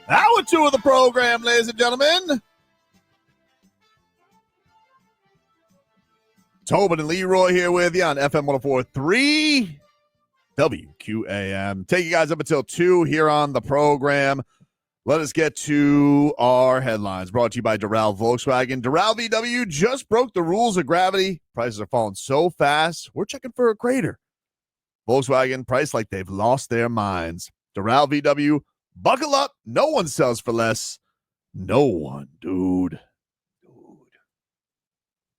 Hour 2 of the program, ladies and gentlemen. Tobin and Leroy here with you on FM 104.3 WQAM. Take you guys up until 2 here on the program. Let us get to our headlines. Brought to you by Darrell Volkswagen. Darrell VW just broke the rules of gravity. Prices are falling so fast, we're checking for a crater. Volkswagen priced like they've lost their minds. Darrell VW, buckle up. No one sells for less. No one, dude.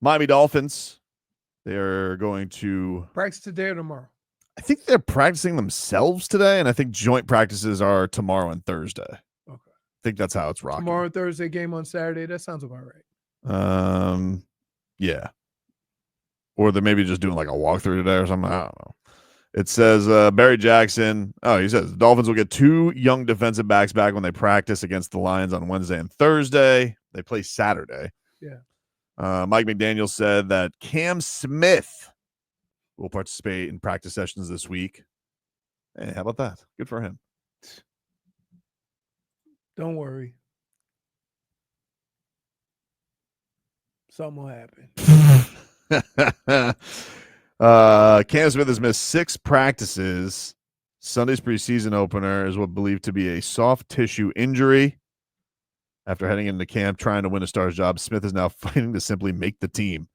Miami Dolphins. They're going to practice today or tomorrow. I think they're practicing themselves today, and I think joint practices are tomorrow and Thursday. Okay. I think that's how it's rocking. Tomorrow and Thursday, game on Saturday. That sounds about right. Yeah. Or they're maybe just doing like a walkthrough today or something. I don't know. It says Barry Jackson. Oh, he says the Dolphins will get 2 young defensive backs back when they practice against the Lions on Wednesday and Thursday. They play Saturday. Yeah. Mike McDaniel said that Cam Smith will participate in practice sessions this week. Hey, how about that? Good for him. Don't worry. Something will happen. Cam Smith has missed 6 practices. Sunday's preseason opener is what believed to be a soft tissue injury. After heading into camp trying to win a star's job, Smith is now fighting to simply make the team.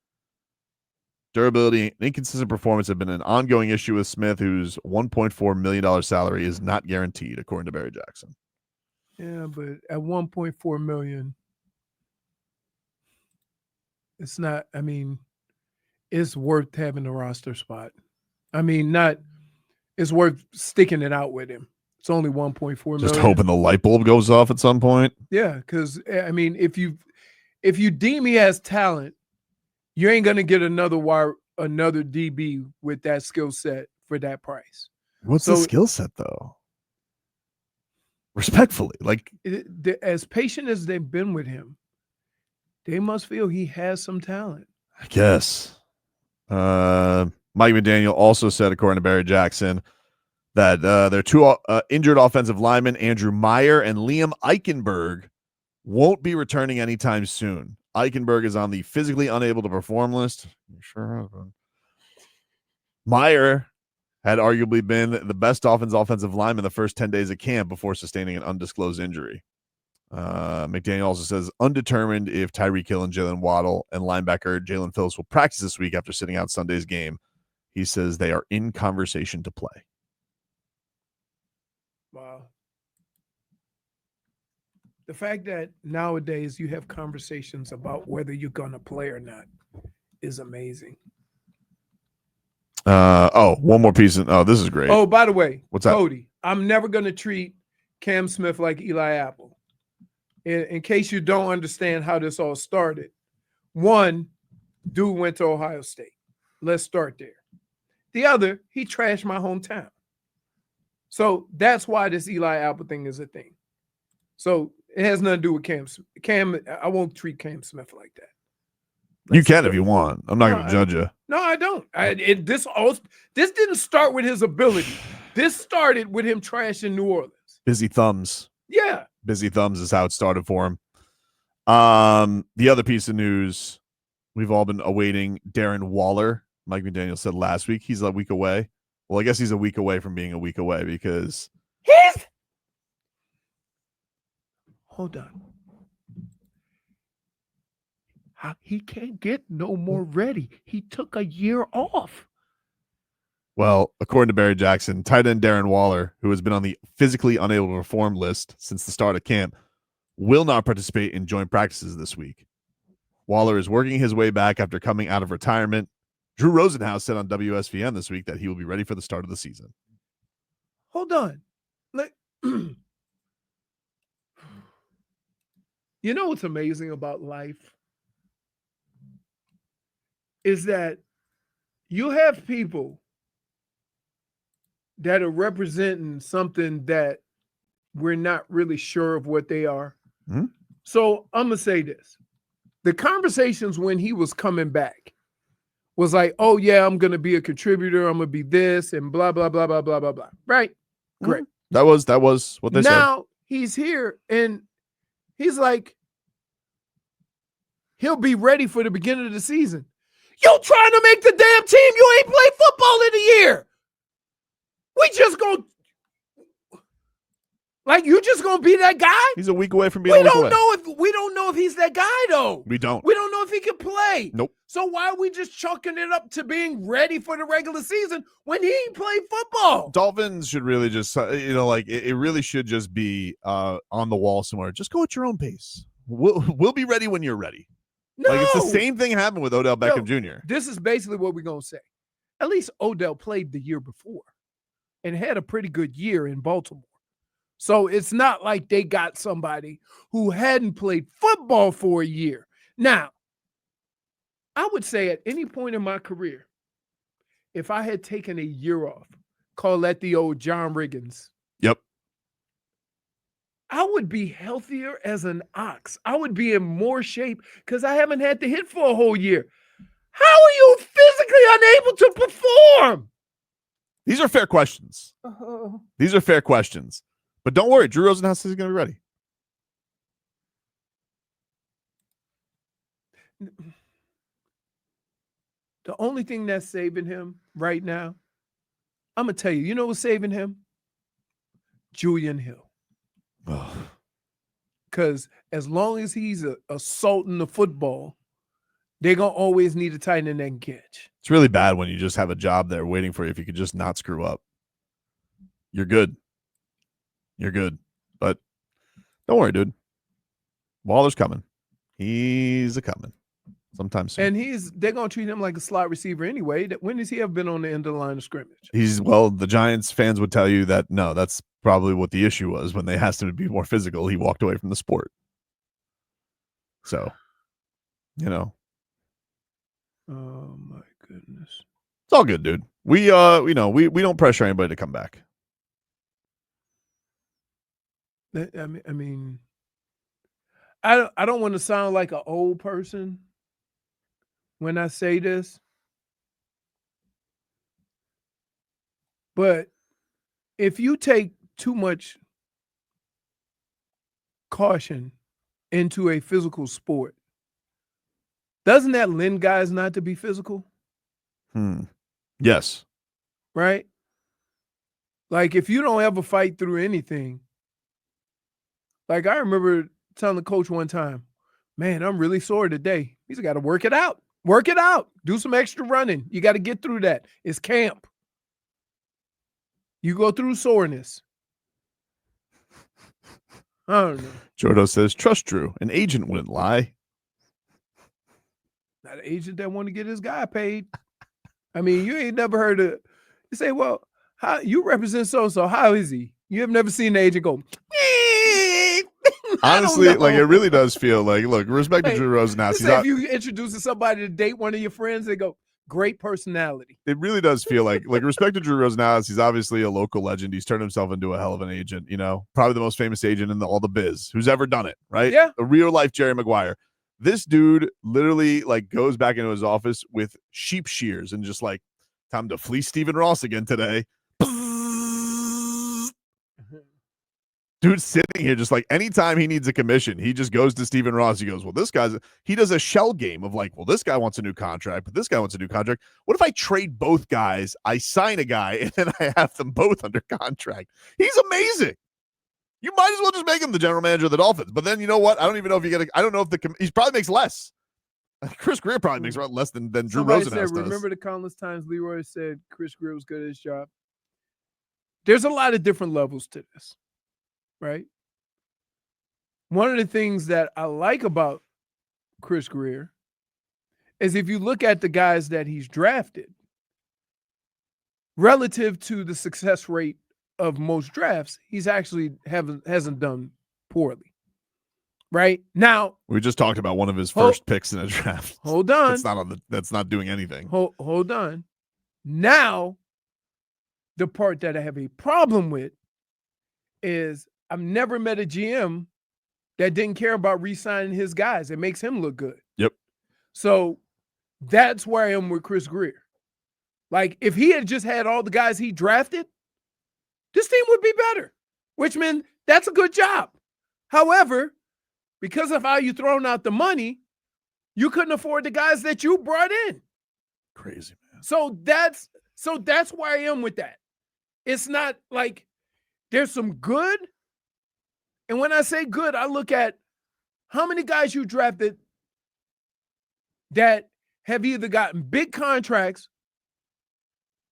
Durability and inconsistent performance have been an ongoing issue with Smith, whose $1.4 million salary is not guaranteed, according to Barry Jackson. Yeah, but at $1.4 million, it's not, I mean, it's worth having a roster spot. I mean, it's worth sticking it out with him. It's only $1.4 million. Just hoping the light bulb goes off at some point. Yeah, because, I mean, if you deem he has talent, you ain't going to get another DB with that skill set for that price. What's the skill set, though? Respectfully, like as patient as they've been with him, they must feel he has some talent. I guess. Mike McDaniel also said, according to Barry Jackson, that their 2 injured offensive linemen, Andrew Meyer and Liam Eichenberg, won't be returning anytime soon. Eichenberg is on the physically unable to perform list. Sure. Meyer had arguably been the best Dolphins offensive lineman the first 10 days of camp before sustaining an undisclosed injury. McDaniel also says undetermined if Tyreek Hill and Jalen Waddle and linebacker Jalen Phillips will practice this week after sitting out Sunday's game. He says they are in conversation to play. Wow. The fact that nowadays you have conversations about whether you're going to play or not is amazing. One more piece. This is great. Oh, by the way, what's that? Cody, I'm never going to treat Cam Smith like Eli Apple. In case you don't understand how this all started, one, dude went to Ohio State. Let's start there. The other, he trashed my hometown. So that's why this Eli Apple thing is a thing. So it has nothing to do with Cam. I won't treat Cam Smith like that. You can if you want. I'm not going to judge you. No, I don't. This didn't start with his ability. This started with him trashing New Orleans. Busy thumbs. Yeah. Busy thumbs is how it started for him. The other piece of news, we've all been awaiting Darren Waller. Mike McDaniel said last week he's a week away. Well, I guess he's a week away from being a week away because hold on. He can't get no more ready. He took a year off. Well, according to Barry Jackson, tight end Darren Waller, who has been on the physically unable to perform list since the start of camp, will not participate in joint practices this week. Waller is working his way back after coming out of retirement. Drew Rosenhaus said on WSVN this week that he will be ready for the start of the season. Hold on. You know what's amazing about life? Is that you have people that are representing something that we're not really sure of what they are. Mm-hmm. So I'm going to say this. The conversations when he was coming back was like, oh, yeah, I'm going to be a contributor. I'm going to be this and blah, blah, blah, blah, blah, blah, blah. Right? Great. That was what they said. Now he's here and he's like, he'll be ready for the beginning of the season. You trying to make the damn team? You ain't played football in a year. We just gonna you just gonna be that guy? He's a week away from being. We don't know if he's that guy though. We don't know if he can play. Nope. So why are we just chalking it up to being ready for the regular season when he ain't played football? Dolphins should really just it really should just be on the wall somewhere. Just go at your own pace. We'll be ready when you're ready. No. It's the same thing happened with Odell Beckham Jr. This is basically what we're gonna say. At least Odell played the year before and had a pretty good year in Baltimore. So it's not like they got somebody who hadn't played football for a year. Now, I would say at any point in my career, if I had taken a year off, call that the old John Riggins. Yep. I would be healthier as an ox. I would be in more shape because I haven't had to hit for a whole year. How are you physically unable to perform? These are fair questions. These are fair questions. But don't worry, Drew Rosenhaus says he's going to be ready. The only thing that's saving him right now, I'm going to tell you, you know what's saving him? Julian Hill. Because as long as he's assaulting the football, they're going to always need a tight end that can catch. It's really bad when you just have a job there waiting for you if you could just not screw up. You're good. You're good. But don't worry, dude. Waller's coming. He's a coming. Sometime soon. And they're going to treat him like a slot receiver anyway. When has he ever been on the end of the line of scrimmage? The Giants fans would tell you that, no, that's probably what the issue was. When they asked him to be more physical, he walked away from the sport. So, Oh, my goodness. It's all good, dude. We don't pressure anybody to come back. I mean, I don't want to sound like an old person when I say this, but if you take too much caution into a physical sport, doesn't that lend guys not to be physical? Yes. Right? Like if you don't ever fight through anything, like I remember telling the coach one time, man, I'm really sore today. He's got to work it out. Work it out. Do some extra running. You got to get through that. It's camp. You go through soreness. I don't know. Jordo says, trust Drew. An agent wouldn't lie. Not an agent that want to get his guy paid. I mean, you ain't never heard of, you say, well, how you represent so-and-so. How is he? You have never seen the agent go, honestly, it really does feel like, look, respect to Drew Rosenhaus. If you introduce somebody to date one of your friends, they go, great personality. It really does feel like respect to Drew Rosenhaus. He's obviously a local legend. He's turned himself into a hell of an agent, probably the most famous agent in all the biz who's ever done it, right? Yeah. A real life Jerry Maguire. This dude literally goes back into his office with sheep shears and just time to fleece Stephen Ross again today. Dude's sitting here just anytime he needs a commission, he just goes to Stephen Ross. He goes, well, he does a shell game of well, this guy wants a new contract, but this guy wants a new contract. What if I trade both guys? I sign a guy and then I have them both under contract. He's amazing. You might as well just make him the general manager of the Dolphins. But then you know what? I don't even know if I don't know if he probably makes less. Chris Greer probably makes less than Drew Rosenhaus does. Remember the countless times Leroy said Chris Greer was good at his job? There's a lot of different levels to this. Right? One of the things that I like about Chris Greer is if you look at the guys that he's drafted, relative to the success rate of most drafts, he's actually hasn't done poorly. Right? Now, we just talked about one of his first picks in a draft. Hold on. That's not doing anything. Hold on. Now, the part that I have a problem with is I've never met a GM that didn't care about re-signing his guys. It makes him look good. Yep. So that's where I am with Chris Greer. If he had just had all the guys he drafted, this team would be better, which meant That's a good job. However, because of how you thrown out the money, you couldn't afford the guys that you brought in. Crazy, man. So that's where I am with that. It's not like there's some good. And when I say good, I look at how many guys you drafted that have either gotten big contracts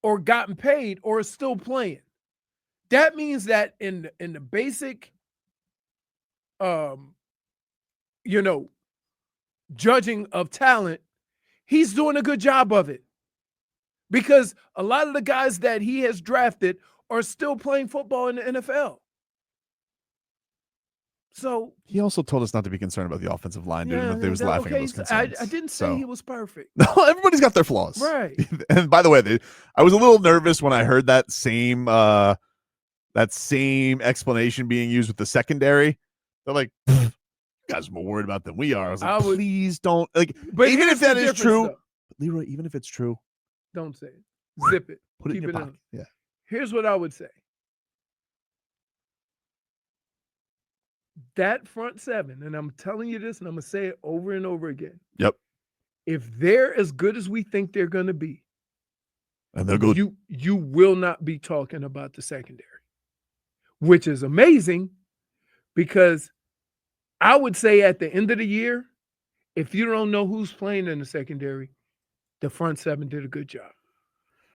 or gotten paid or are still playing. That means that in the basic judging of talent, he's doing a good job of it. Because a lot of the guys that he has drafted are still playing football in the NFL. So he also told us not to be concerned about the offensive line, dude. And they was laughing at those concerns. I didn't say he was perfect. No, everybody's got their flaws, right? And by the way, I was a little nervous when I heard that same explanation being used with the secondary. They're like, you guys are more worried about than we are. I was like, please don't. Like, but even if that is true, Leroy, even if it's true, don't say it. Zip it. Put it in your pocket. Yeah. Here's what I would say. That front seven, and I'm telling you this, and I'm going to say it over and over again. Yep. If they're as good as we think they're going to be, and they're good, you will not be talking about the secondary, which is amazing because I would say at the end of the year, if you don't know who's playing in the secondary, the front seven did a good job.